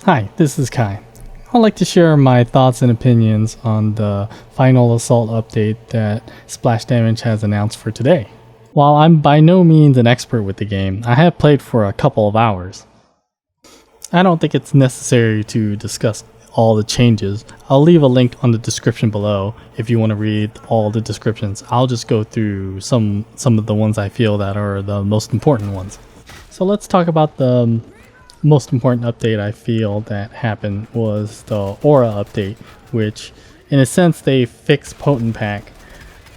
Hi, this is Kai. I'd like to share my thoughts and opinions on the final assault update that Splash Damage has announced for today. While I'm by no means an expert with the game, I have played for a couple of hours. I don't think it's necessary to discuss all the changes. I'll leave a link on the description below if you want to read all the descriptions. I'll just go through some of the ones I feel that are the most important ones. So let's talk about the most important update I feel that happened was the Aura update, which in a sense they fixed Potent Pack,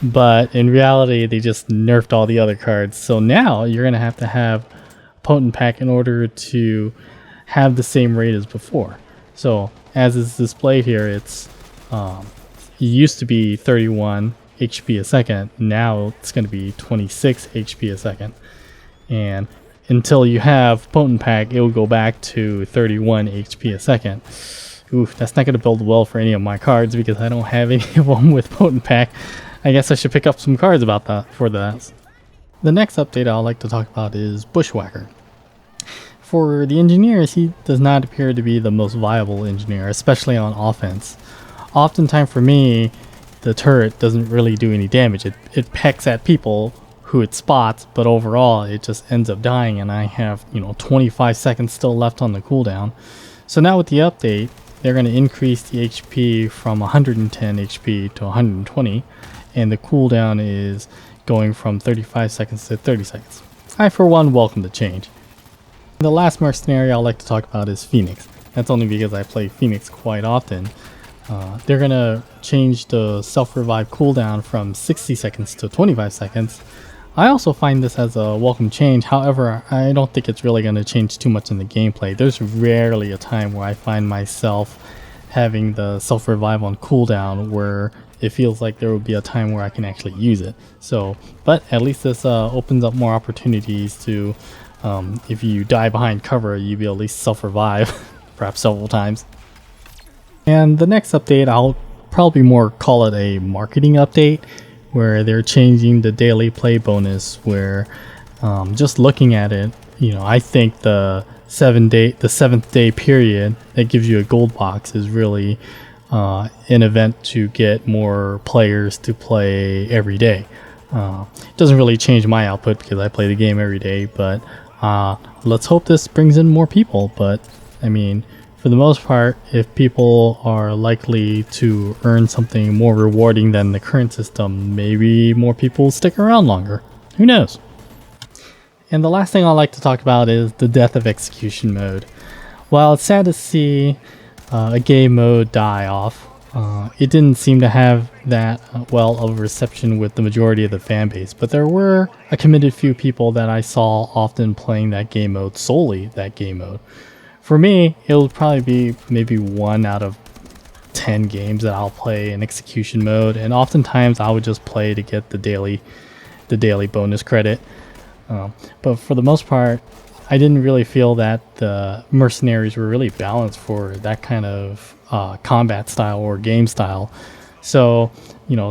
but in reality they just nerfed all the other cards. So now you're going to have Potent Pack in order to have the same rate as before. So as is displayed here, it used to be 31 HP a second, now it's going to be 26 HP a second, and until you have Potent Pack, it will go back to 31 HP a second. Oof, that's not going to build well for any of my cards because I don't have any of them with Potent Pack. I guess I should pick up some cards about that for that. The next update I'd like to talk about is Bushwhacker. For the engineers, he does not appear to be the most viable engineer, especially on offense. Oftentimes for me, the turret doesn't really do any damage. It pecks at people who it spots, but overall it just ends up dying, and I have 25 seconds still left on the cooldown. So now with the update, they're going to increase the HP from 110 HP to 120, and the cooldown is going from 35 seconds to 30 seconds. I for one welcome the change. The last Mercenary I'd like to talk about is Phoenix. That's only because I play Phoenix quite often. They're going to change the self-revive cooldown from 60 seconds to 25 seconds. I also find this as a welcome change. However, I don't think it's really going to change too much in the gameplay. There's rarely a time where I find myself having the self-revive on cooldown where it feels like there will be a time where I can actually use it. So, but at least this opens up more opportunities to, if you die behind cover, you'll be at least self-revive, perhaps several times. And the next update, I'll probably more call it a marketing update, where they're changing the daily play bonus, where just looking at it, I think the 7th day period that gives you a gold box is really an event to get more players to play every day. It doesn't really change my output because I play the game every day, but let's hope this brings in more people. But I mean, for the most part, if people are likely to earn something more rewarding than the current system, maybe more people will stick around longer. Who knows? And the last thing I'd like to talk about is the death of execution mode. While it's sad to see a game mode die off, it didn't seem to have that well of a reception with the majority of the fan base, but there were a committed few people that I saw often playing that game mode, solely that game mode. For me, it will probably be maybe 1 out of 10 games that I'll play in execution mode, and oftentimes I would just play to get the daily bonus credit. But for the most part, I didn't really feel that the mercenaries were really balanced for that kind of combat style or game style. So,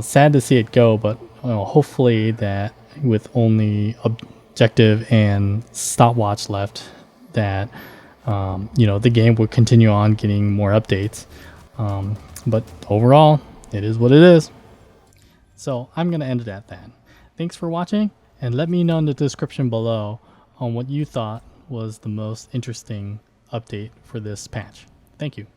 sad to see it go, but hopefully that with only objective and stopwatch left, that the game will continue on getting more updates. But overall, it is what it is. So I'm going to end it at that. Thanks for watching, and let me know in the description below on what you thought was the most interesting update for this patch. Thank you.